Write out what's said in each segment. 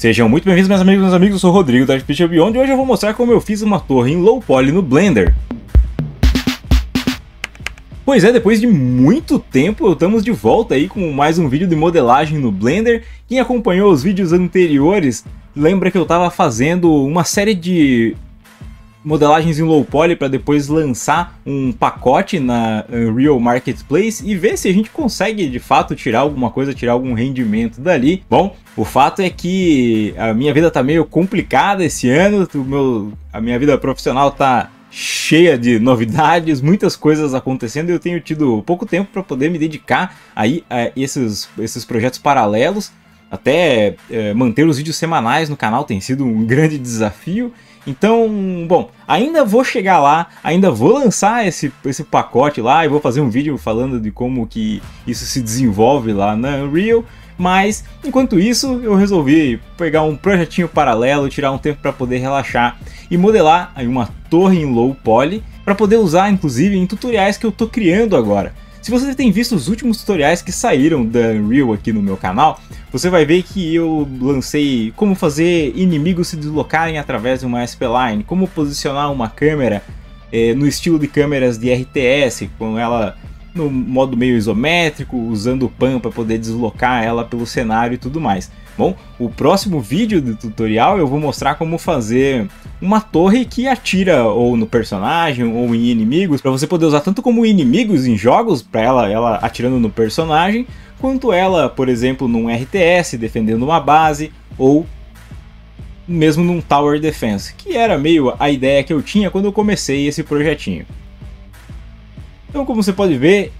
Sejam muito bem-vindos, meus amigos, eu sou o Rodrigo da Pixel Beyond e hoje eu vou mostrar como eu fiz uma torre em low poly no Blender. Pois é, depois de muito tempo estamos de volta aí com mais um vídeo de modelagem no Blender. Quem acompanhou os vídeos anteriores lembra que eu estava fazendo uma série de modelagens em low poly para depois lançar um pacote na Unreal Marketplace e ver se a gente consegue de fato tirar alguma coisa, tirar algum rendimento dali. Bom, o fato é que a minha vida tá meio complicada esse ano, a minha vida profissional tá cheia de novidades, muitas coisas acontecendo e eu tenho tido pouco tempo para poder me dedicar aí a esses projetos paralelos. Até manter os vídeos semanais no canal tem sido um grande desafio. Então, bom, ainda vou chegar lá, ainda vou lançar esse pacote lá e vou fazer um vídeo falando de como que isso se desenvolve lá na Unreal. Mas, enquanto isso, eu resolvi pegar um projetinho paralelo, tirar um tempo para poder relaxar e modelar aí uma torre em low poly para poder usar, inclusive, em tutoriais que eu tô criando agora. Se você tem visto os últimos tutoriais que saíram da Unreal aqui no meu canal, você vai ver que eu lancei como fazer inimigos se deslocarem através de uma spline, como posicionar uma câmera no estilo de câmeras de RTS, com ela no modo meio isométrico, usando o pan para poder deslocar ela pelo cenário e tudo mais. Bom, o próximo vídeo do tutorial eu vou mostrar como fazer uma torre que atira ou no personagem ou em inimigos, para você poder usar tanto como inimigos em jogos, para ela atirando no personagem, quanto ela, por exemplo, num RTS defendendo uma base ou mesmo num Tower Defense, que era meio a ideia que eu tinha quando eu comecei esse projetinho. Então, como você pode ver,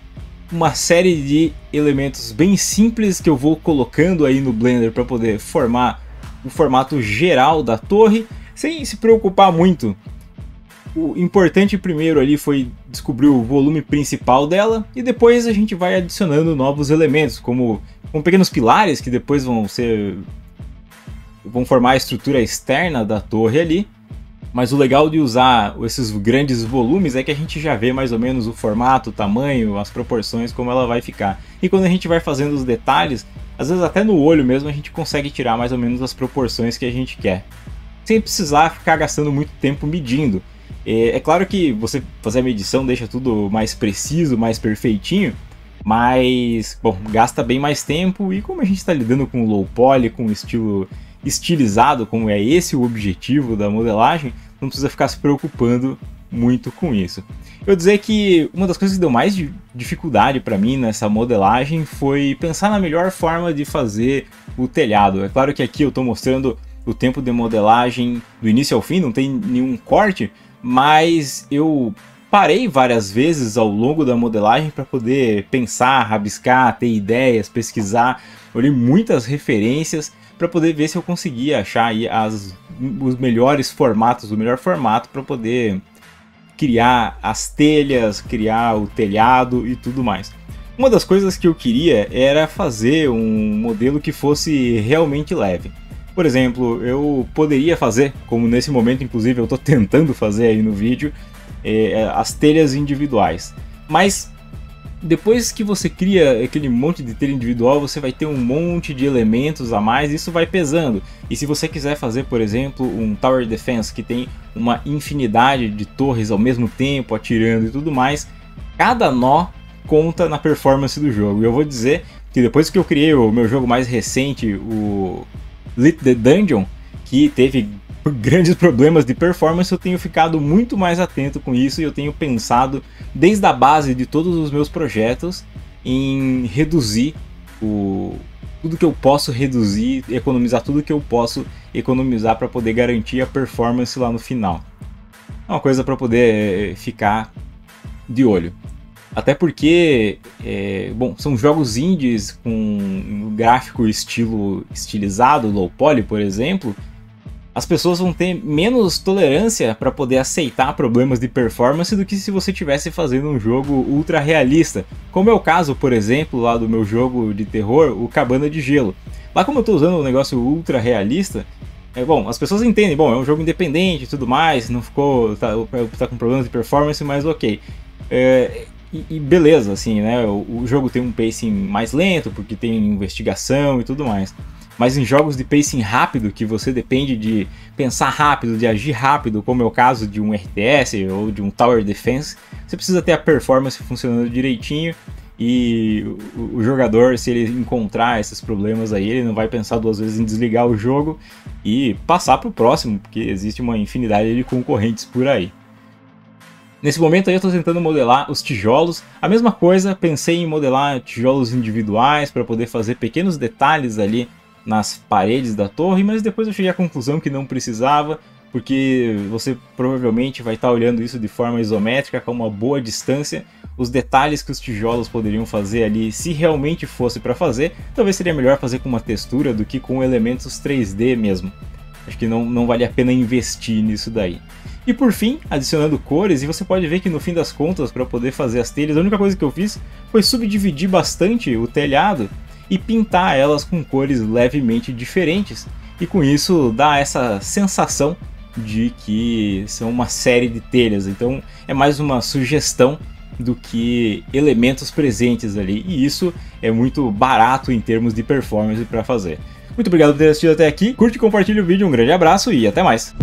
uma série de elementos bem simples que eu vou colocando aí no Blender para poder formar o formato geral da torre, sem se preocupar muito. O importante primeiro ali foi descobrir o volume principal dela e depois a gente vai adicionando novos elementos, como pequenos pilares que depois vão formar a estrutura externa da torre ali. Mas o legal de usar esses grandes volumes é que a gente já vê mais ou menos o formato, o tamanho, as proporções, como ela vai ficar. E quando a gente vai fazendo os detalhes, às vezes até no olho mesmo a gente consegue tirar mais ou menos as proporções que a gente quer, sem precisar ficar gastando muito tempo medindo. É claro que você fazer a medição deixa tudo mais preciso, mais perfeitinho, mas bom, gasta bem mais tempo e como a gente está lidando com low poly, com estilo estilizado, como é esse o objetivo da modelagem, não precisa ficar se preocupando muito com isso. Eu vou dizer que uma das coisas que deu mais dificuldade para mim nessa modelagem foi pensar na melhor forma de fazer o telhado. É claro que aqui eu estou mostrando o tempo de modelagem do início ao fim, não tem nenhum corte, mas eu parei várias vezes ao longo da modelagem para poder pensar, rabiscar, ter ideias, pesquisar. Olhei muitas referências para poder ver se eu conseguia achar aí os melhores formatos, o melhor formato para poder criar as telhas, criar o telhado e tudo mais. Uma das coisas que eu queria era fazer um modelo que fosse realmente leve. Por exemplo, eu poderia fazer, como nesse momento inclusive eu estou tentando fazer aí no vídeo, as telhas individuais. Mas depois que você cria aquele monte de telha individual, você vai ter um monte de elementos a mais, isso vai pesando. E se você quiser fazer, por exemplo, um Tower Defense que tem uma infinidade de torres ao mesmo tempo, atirando e tudo mais, cada nó conta na performance do jogo. E eu vou dizer que depois que eu criei o meu jogo mais recente, o Lit the Dungeon, que teve grandes problemas de performance, eu tenho ficado muito mais atento com isso e eu tenho pensado desde a base de todos os meus projetos em reduzir tudo que eu posso reduzir, economizar tudo que eu posso economizar para poder garantir a performance lá no final. É uma coisa para poder ficar de olho. Até porque, bom, são jogos indies com um gráfico estilizado, low poly, por exemplo. As pessoas vão ter menos tolerância para poder aceitar problemas de performance do que se você estivesse fazendo um jogo ultra realista, como é o caso, por exemplo, lá do meu jogo de terror, o Cabana de Gelo. Lá como eu estou usando um negócio ultra realista, bom, as pessoas entendem, bom, é um jogo independente e tudo mais, não ficou, tá com problemas de performance, mas ok. E beleza, assim, né, o jogo tem um pacing mais lento, porque tem investigação e tudo mais. Mas em jogos de pacing rápido, que você depende de pensar rápido, de agir rápido, como é o caso de um RTS ou de um Tower Defense, você precisa ter a performance funcionando direitinho. E o jogador, se ele encontrar esses problemas aí, ele não vai pensar duas vezes em desligar o jogo e passar para o próximo, porque existe uma infinidade de concorrentes por aí. Nesse momento aí eu estou tentando modelar os tijolos. A mesma coisa, pensei em modelar tijolos individuais para poder fazer pequenos detalhes ali nas paredes da torre, mas depois eu cheguei à conclusão que não precisava, porque você provavelmente vai estar olhando isso de forma isométrica, com uma boa distância. Os detalhes que os tijolos poderiam fazer ali, se realmente fosse para fazer, talvez seria melhor fazer com uma textura do que com elementos 3D mesmo. Acho que não vale a pena investir nisso daí. E por fim, adicionando cores, e você pode ver que no fim das contas, para poder fazer as telhas, a única coisa que eu fiz foi subdividir bastante o telhado e pintar elas com cores levemente diferentes. E com isso dá essa sensação de que são uma série de telhas. Então é mais uma sugestão do que elementos presentes ali. E isso é muito barato em termos de performance para fazer. Muito obrigado por ter assistido até aqui. Curte e compartilhe o vídeo. Um grande abraço e até mais.